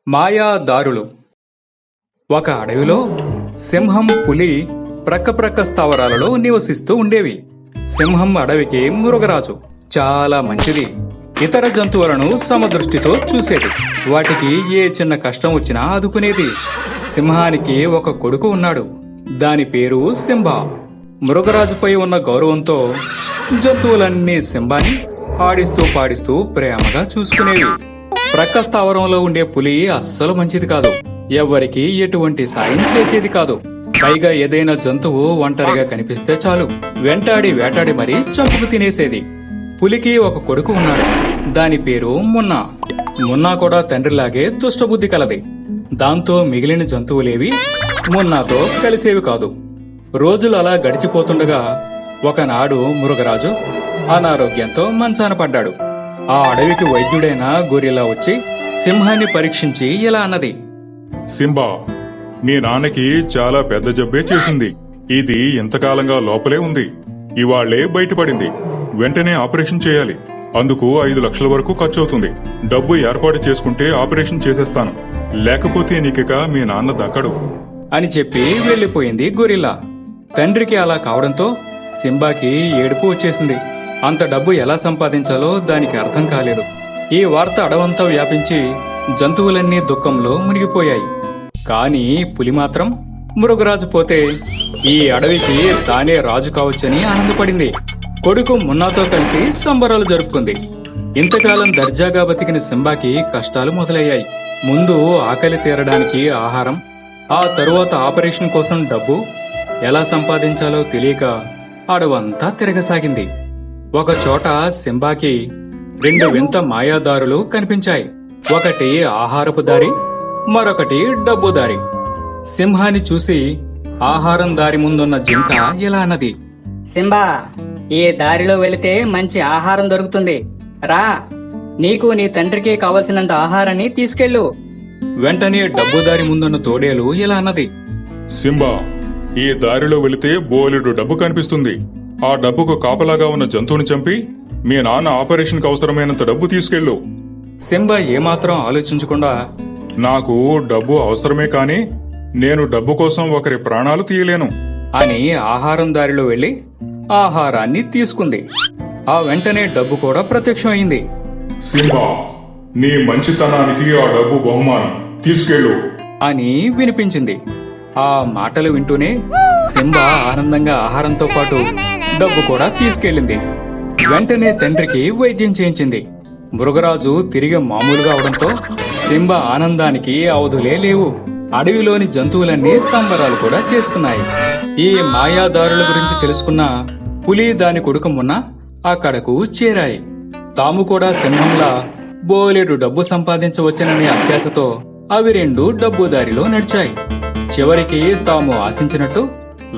మాయాదారులు. ఒక అడవిలో సింహం, పులి ప్రక్క స్థావరాలలో నివసిస్తూ ఉండేవి. సింహం అడవికి మృగరాజు. చాలా మంచిది. ఇతర జంతువులను సమదృష్టితో చూసేది. వాటికి ఏ చిన్న కష్టం వచ్చినా ఆదుకునేది. సింహానికి ఒక కొడుకు ఉన్నాడు. దాని పేరు సింబా. మృగరాజుపై ఉన్న గౌరవంతో జంతువులన్నీ సింబాని ఆడిస్తూ పాడిస్తూ ప్రేమగా చూసుకునేవి. ప్రక్క స్థావరంలో ఉండే పులి అస్సలు మంచిది కాదు. ఎవ్వరికి ఎటువంటి సాయం చేసేది కాదు. పైగా ఏదైనా జంతువు ఒంటరిగా కనిపిస్తే చాలు వెంటాడి వేటాడి మరీ చంపుకు తినేసేది. పులికి ఒక కొడుకు ఉన్నాడు. దాని పేరు మున్నా. మున్నా కూడా తండ్రిలాగే దుష్టబుద్ధి కలది. దాంతో మిగిలిన జంతువులేవి మున్నాతో కలిసేవి కాదు. రోజులు అలా గడిచిపోతుండగా ఒకనాడు మృగరాజు అనారోగ్యంతో మంచాన పడ్డాడు. ఆ అడవికి వైద్యుడైన గొరిల్లా వచ్చి సింహాన్ని పరీక్షించి ఇలా అన్నది: సింబా, మీ నాన్నకి చాలా పెద్ద జబ్బే చేసింది. ఇది ఇంతకాలంగా లోపలే ఉంది. ఇవాళ్లే బయటపడింది. వెంటనే ఆపరేషన్ చేయాలి. అందుకు 5 లక్షల వరకు ఖర్చవుతుంది. డబ్బు ఏర్పాటు చేసుకుంటే ఆపరేషన్ చేసేస్తాను. లేకపోతే నీకిక మీ నాన్న దక్కడు అని చెప్పి వెళ్లిపోయింది గొరిల్లా. తండ్రికి అలా కావడంతో సింబాకి ఏడుపు వచ్చేసింది. అంత డబ్బు ఎలా సంపాదించాలో దానికి అర్థం కాలేదు. ఈ వార్త అడవంతా వ్యాపించి జంతువులన్నీ దుఃఖంలో మునిగిపోయాయి. కాని పులి మాత్రం మృగరాజు పోతే ఈ అడవికి తానే రాజు కావచ్చని ఆనందపడింది. కొడుకు మున్నాతో కలిసి సంబరాలు జరుపుకుంది. ఇంతకాలం దర్జాగా బతికిన సింబాకి కష్టాలు మొదలయ్యాయి. ముందు ఆకలి తీరడానికి ఆహారం, ఆ తరువాత ఆపరేషన్ కోసం డబ్బు ఎలా సంపాదించాలో తెలియక అడవంతా తిరగసాగింది. ఒకచోట సింబాకి 2 వింత మాయాదారులు కనిపించాయి. ఒకటి ఆహారపు దారి, మరొకటి డబ్బు దారి. సింహాన్ని చూసి ఆహారం దారి ముందున్న జింక ఇలా అన్నది: సింబా, ఈ దారిలో వెళితే మంచి ఆహారం దొరుకుతుంది. రా, నీకు నీ తండ్రికి కావలసినంత ఆహారాన్ని తీసుకెళ్ళు. వెంటనే డబ్బు దారి ముందున్న తోడేలు ఇలా అన్నది: సింబా, ఈ దారిలో వెళితే బోలెడు డబ్బు కనిపిస్తుంది. ఆ డబ్బుకు కాపలాగా ఉన్న జంతువుని చంపి మీ నాన్న ఆపరేషన్కి అవసరమైనంత డబ్బు తీసుకెళ్ళు. సింబా ఏమాత్రం ఆలోచించకుండా నాకు డబ్బు అవసరమే కాని నేను డబ్బు కోసం ఒకరి ప్రాణాలు తీయలేను అని ఆహారం దారిలో వెళ్లి ఆహారాన్ని తీసుకుంది. ఆ వెంటనే డబ్బు కూడా ప్రత్యక్షమైంది. సింబా, నీ మంచితనానికి ఆ డబ్బు బహుమానం, తీసుకెళ్ళు అని వినిపించింది. ఆ మాటలు వింటూనే సింబా ఆనందంగా ఆహారంతో పాటు డబ్బు కూడా తీసుకెళ్లింది. వెంటనే తండ్రికి వైద్యం చేయించింది. మృగరాజు తిరిగి మామూలుగా అవడంతో సింబా ఆనందానికి అవధులే లేవు. అడవిలోని జంతువులన్నీ సంబరాలు కూడా చేసుకున్నాయి. ఈ మాయాదారుల గురించి తెలుసుకున్న పులి, దాని కొడుకు మున్నా అక్కడకు చేరాయి. తాము కూడా సింహంలా బోలెడు డబ్బు సంపాదించవచ్చుననే అత్యాశతో అవి 2 డబ్బు దారిలో నడిచాయి. చివరికి తాము ఆశించినట్టు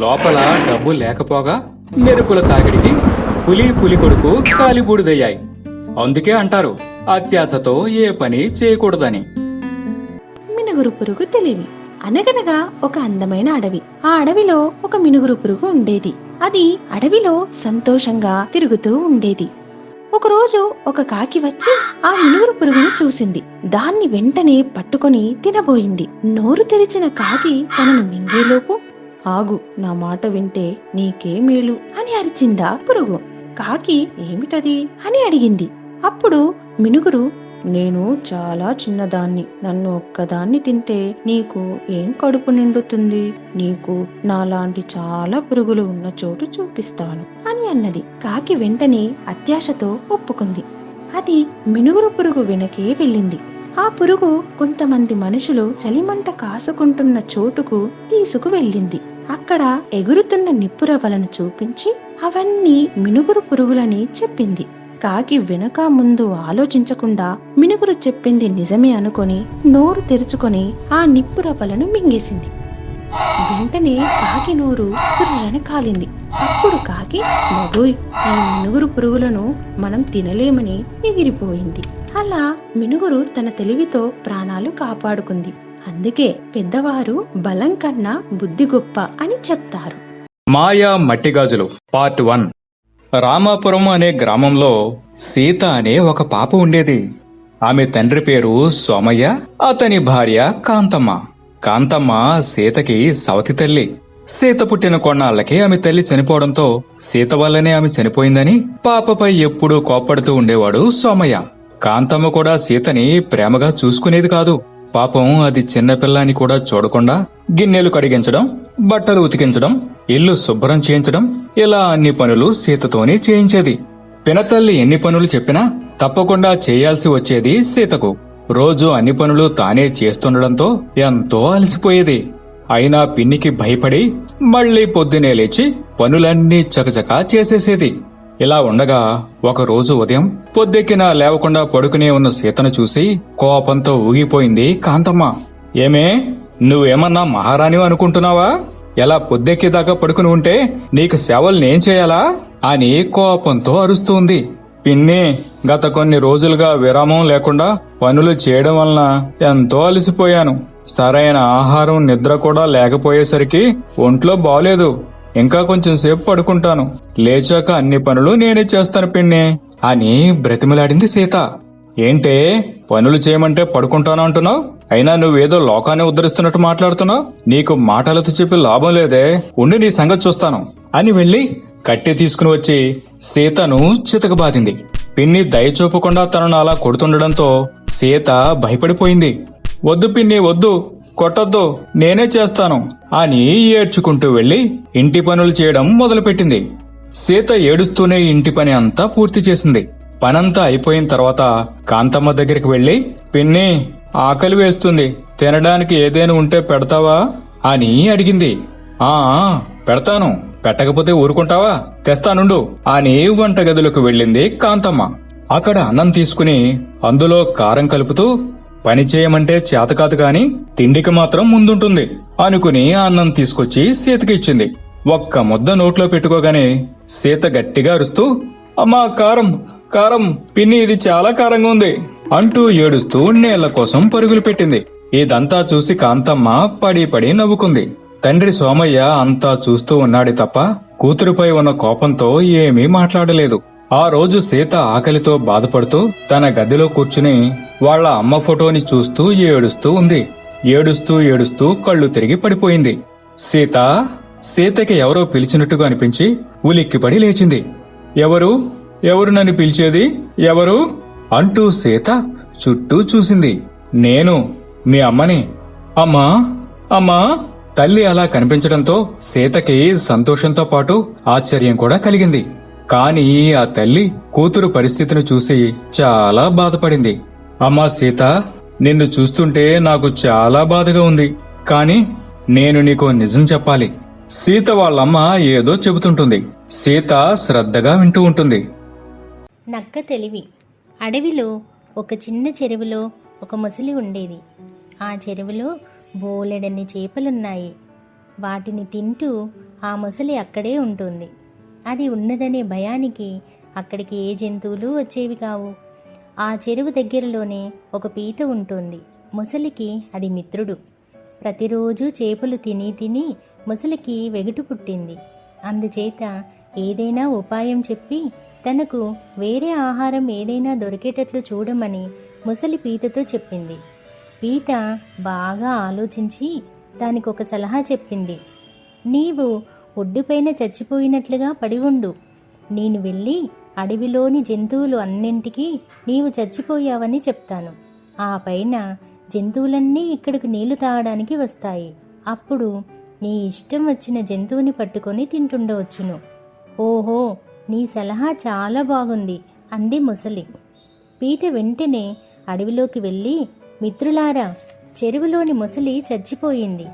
లోపల డబ్బు లేకపోగా మెరుపుల తాకిడికి పులి కొడుకు కాలిబూడిదయ్యాయి. అందుకే అంటారు అత్యాశతో ఏ పని చేయకూడదని. మినుగురు పురుగు తెలివి. అనగనగా ఒక అందమైన అడవి. ఆ అడవిలో ఒక మినుగురు పురుగు ఉండేది. అది అడవిలో సంతోషంగా తిరుగుతూ ఉండేది. ఒకరోజు ఒక కాకి వచ్చి ఆ మినుగురు పురుగుని చూసింది. దాన్ని వెంటనే పట్టుకొని తినబోయింది. నోరు తెరిచిన కాకి తనను మింగేలోపు, ఆగు, నా మాట వింటే నీకే మేలు అని అరిచిందా పురుగు. కాకి ఏమిటది అని అడిగింది. అప్పుడు మినుగురు, నేను చాలా చిన్నదాన్ని. నన్ను ఒక్కదాన్ని తింటే నీకు ఏం కడుపు నిండుతుంది? నీకు నాలాంటి చాలా పురుగులు ఉన్న చోటు చూపిస్తాను అని అన్నది. కాకి వెంటనే అత్యాశతో ఒప్పుకుంది. అది మినుగురు పురుగు వెనకే వెళ్ళింది. ఆ పురుగు కొంతమంది మనుషులు చలిమంట కాసుకుంటున్న చోటుకు తీసుకు వెళ్ళింది. అక్కడ ఎగురుతున్న నిప్పురవ్వలను చూపించి అవన్నీ మినుగురు పురుగులని చెప్పింది. కాకి వెనక ముందు ఆలోచించకుండా మినుగురు చెప్పింది నిజమే అనుకొని నోరు తెరుచుకొని ఆ నిప్పురవ్వలను మింగేసింది. వెంటనే కాకి నోరు సుర్రని కాలింది. అప్పుడు కాకి, మగోయ్, ఈ మినుగురు పురుగులను మనం తినలేమని ఎగిరిపోయింది. అలా మినుగురు తన తెలివితో ప్రాణాలు కాపాడుకుంది. అందుకే పెద్దవారు బలం కన్నా బుద్ధి గొప్ప అని చెప్తారు. మాయా మట్టిగాజులు పార్ట్ 1. రామాపురం అనే గ్రామంలో సీత అనే ఒక పాప ఉండేది. ఆమె తండ్రి పేరు సోమయ్య, అతని భార్య కాంతమ్మ. కాంతమ్మ సీతకి సవతి తల్లి. సీత పుట్టిన కొన్నాళ్లకి ఆమె తల్లి చనిపోవడంతో సీత వల్లనే ఆమె చనిపోయిందని పాపపై ఎప్పుడూ కోప్పడుతూ ఉండేవాడు సోమయ్య. కాంతమ్మ కూడా సీతని ప్రేమగా చూసుకునేది కాదు. పాపం అది చిన్నపిల్లని కూడా చూడకుండా గిన్నెలు కడిగించడం, బట్టలు ఉతికించడం, ఇల్లు శుభ్రం చేయించడం, ఇలా అన్ని పనులు సీతతోనే చేయించేది. పినతల్లి ఎన్ని పనులు చెప్పినా తప్పకుండా చేయాల్సి వచ్చేది సీతకు. రోజు అన్ని పనులు తానే చేస్తుండడంతో ఎంతో అలసిపోయేది. అయినా పిన్నికి భయపడి మళ్లీ పొద్దునే లేచి పనులన్నీ చకచకా చేసేసేది. ఇలా ఉండగా ఒకరోజు ఉదయం పొద్దెక్కినా లేవకుండా పడుకునే ఉన్న సీతను చూసి కోపంతో ఊగిపోయింది కాంతమ్మ. ఏమే, నువ్వేమన్నా మహారాణివి అనుకుంటున్నావా? ఎలా పొద్దెక్కేదాకా పడుకుని ఉంటే నీకు సేవలు నేం చేయాలా అని కోపంతో అరుస్తుంది. పిన్ని, గత కొన్ని రోజులుగా విరామం లేకుండా పనులు చేయడం వలన ఎంతో అలసిపోయాను. సరైన ఆహారం, నిద్ర కూడా లేకపోయేసరికి ఒంట్లో బాలేదు. ఇంకా కొంచెం సేపు పడుకుంటాను. లేచాక అన్ని పనులు నేనే చేస్తాను పిన్ని అని బ్రతిమలాడింది సీత. ఏంటే, పనులు చేయమంటే పడుకుంటాను అంటున్నావు? అయినా నువ్వేదో లోకాన్ని ఉద్ధరిస్తున్నట్టు మాట్లాడుతున్నావు. నీకు మాటలతో చెప్పి లాభం లేదే. ఉండి నీ సంగతి చూస్తాను అని వెళ్లి కట్టె తీసుకుని వచ్చి సీతను చితకబాదింది. పిన్ని దయచూపకుండా తనను అలా కొడుతుండడంతో సీత భయపడిపోయింది. వద్దు పిన్ని, వద్దు, కొట్టొద్దు, నేనే చేస్తాను అని ఏడ్చుకుంటూ వెళ్లి ఇంటి పనులు చేయడం మొదలుపెట్టింది. సీత ఏడుస్తూనే ఇంటి పని అంతా పూర్తి చేసింది. పనంతా అయిపోయిన తర్వాత కాంతమ్మ దగ్గరికి వెళ్లి, పిన్ని, ఆకలి వేస్తుంది, తినడానికి ఏదైనా ఉంటే పెడతావా అని అడిగింది. ఆ పెడతాను, పెట్టకపోతే ఊరుకుంటావా, తెస్తానుండు అని వంటగదిలోకి వెళ్ళింది కాంతమ్మ. అక్కడ అన్నం తీసుకుని అందులో కారం కలుపుతూ, పని చేయమంటే చేతకాదు కాని తిండికి మాత్రం ముందుంటుంది అనుకుని అన్నం తీసుకొచ్చి సీతకి ఇచ్చింది. ఒక్క ముద్ద నోట్లో పెట్టుకోగానే సీత గట్టిగా అరుస్తూ, అమ్మా కారం, కారం, పిన్ని ఇది చాలా కారంగా ఉంది అంటూ ఏడుస్తూ నీళ్ల కోసం పరుగులు పెట్టింది. ఇదంతా చూసి కాంతమ్మ పడి పడి నవ్వుకుంది. తండ్రి సోమయ్య అంతా చూస్తూ ఉన్నాడు తప్ప కూతురుపై ఉన్న కోపంతో ఏమీ మాట్లాడలేదు. ఆ రోజు సీత ఆకలితో బాధపడుతూ తన గదిలో కూర్చుని వాళ్ల అమ్మ ఫోటోని చూస్తూ ఏడుస్తూ ఉంది. ఏడుస్తూ ఏడుస్తూ కళ్ళు తిరిగి పడిపోయింది. సీతకి ఎవరో పిలిచినట్టుగా అనిపించి ఉలిక్కిపడి లేచింది. ఎవరు ఎవరు నన్ను పిలిచేది, ఎవరు అంటూ సీత చుట్టూ చూసింది. నేను మీ అమ్మని. అమ్మా, అమ్మా. తల్లి అలా కనిపించడంతో సీతకి సంతోషంతో పాటు ఆశ్చర్యం కూడా కలిగింది. కాని ఆ తల్లి కూతురు పరిస్థితిని చూసి చాలా బాధపడింది. అమ్మా సీత, నిన్ను చూస్తుంటే నాకు చాలా బాధగా ఉంది. కాని నేను నీకో నిజం చెప్పాలి. సీత వాళ్ళమ్మ ఏదో చెబుతుంటుంది. సీత శ్రద్ధగా వింటూ ఉంటుంది. నక్క తెలివి. అడవిలో ఒక చిన్న చెరువులో ఒక ముసలి ఉండేది. ఆ చెరువులో బోలెడన్ని చేపలున్నాయి. వాటిని తింటూ ఆ ముసలి అక్కడే ఉంటుంది. అది ఉన్నదనే భయానికి అక్కడికి ఏ జంతువులు వచ్చేవి కావు. ఆ చెరువు దగ్గరలోనే ఒక పీత ఉంటుంది. ముసలికి అది మిత్రుడు. ప్రతిరోజు చేపలు తిని తిని ముసలికి వెగుటు పుట్టింది. అందుచేత ఏదైనా ఉపాయం చెప్పి తనకు వేరే ఆహారం ఏదైనా దొరికేటట్లు చూడమని ముసలి పీతతో చెప్పింది. పీత బాగా ఆలోచించి దానికొక సలహా చెప్పింది. నీవు ఒడ్డుపైన చచ్చిపోయినట్లుగా పడి ఉండు. నేను వెళ్ళి అడవిలోని జంతువులు అన్నింటికీ నీవు చచ్చిపోయావని చెప్తాను. ఆ పైన జంతువులన్నీ ఇక్కడికి నీళ్లు తాగడానికి వస్తాయి. అప్పుడు నీ ఇష్టం వచ్చిన జంతువుని పట్టుకొని తింటుండవచ్చును. ఓహో, నీ సలహా చాలా బాగుంది అంది ముసలి. పీత వెంటనే అడవిలోకి వెళ్ళి, మిత్రులారా, చెరువులోని ముసలి చచ్చిపోయింది.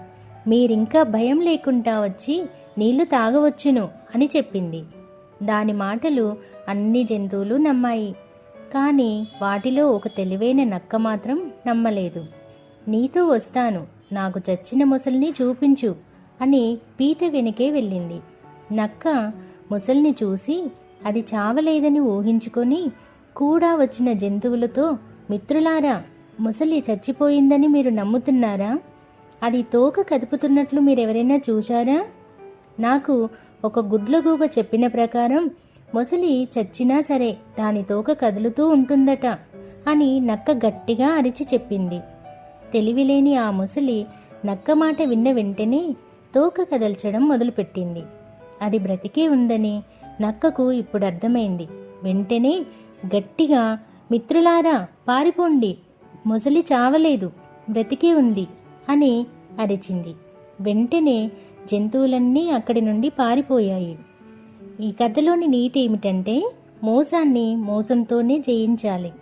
మీరింకా భయం లేకుండా వచ్చి నీళ్లు తాగవచ్చును అని చెప్పింది. దాని మాటలు అన్ని జంతువులు నమ్మాయి. కానీ వాటిలో ఒక తెలివైన నక్క మాత్రం నమ్మలేదు. నీతో వస్తాను, నాకు చచ్చిన ముసలిని చూపించు అని పీత వెనుకే వెళ్ళింది. నక్క ముసలిని చూసి అది చావలేదని ఊహించుకొని కూడా వచ్చిన జంతువులతో, మిత్రులారా, ముసలి చచ్చిపోయిందని మీరు నమ్ముతున్నారా? అది తోక కదుపుతున్నట్లు మీరెవరైనా చూశారా? నాకు ఒక గుడ్లగూబ చెప్పిన ప్రకారం ముసలి చచ్చినా సరే దాని తోక కదులుతూ ఉంటుందట అని నక్క గట్టిగా అరిచి చెప్పింది. తెలివిలేని ఆ ముసలి నక్క మాట విన్న వెంటనే తోక కదల్చడం మొదలుపెట్టింది. అది బ్రతికే ఉందని నక్కకు ఇప్పుడు అర్థమైంది. వెంటనే గట్టిగా, మిత్రులారా పారిపోండి, ముసలి చావలేదు, బ్రతికే ఉంది అని అరిచింది. వెంటనే జంతువులన్నీ అక్కడి నుండి పారిపోయాయి. ఈ కథలోని నీతి ఏమిటంటే మోసాన్ని మోసంతోనే జయించాలి.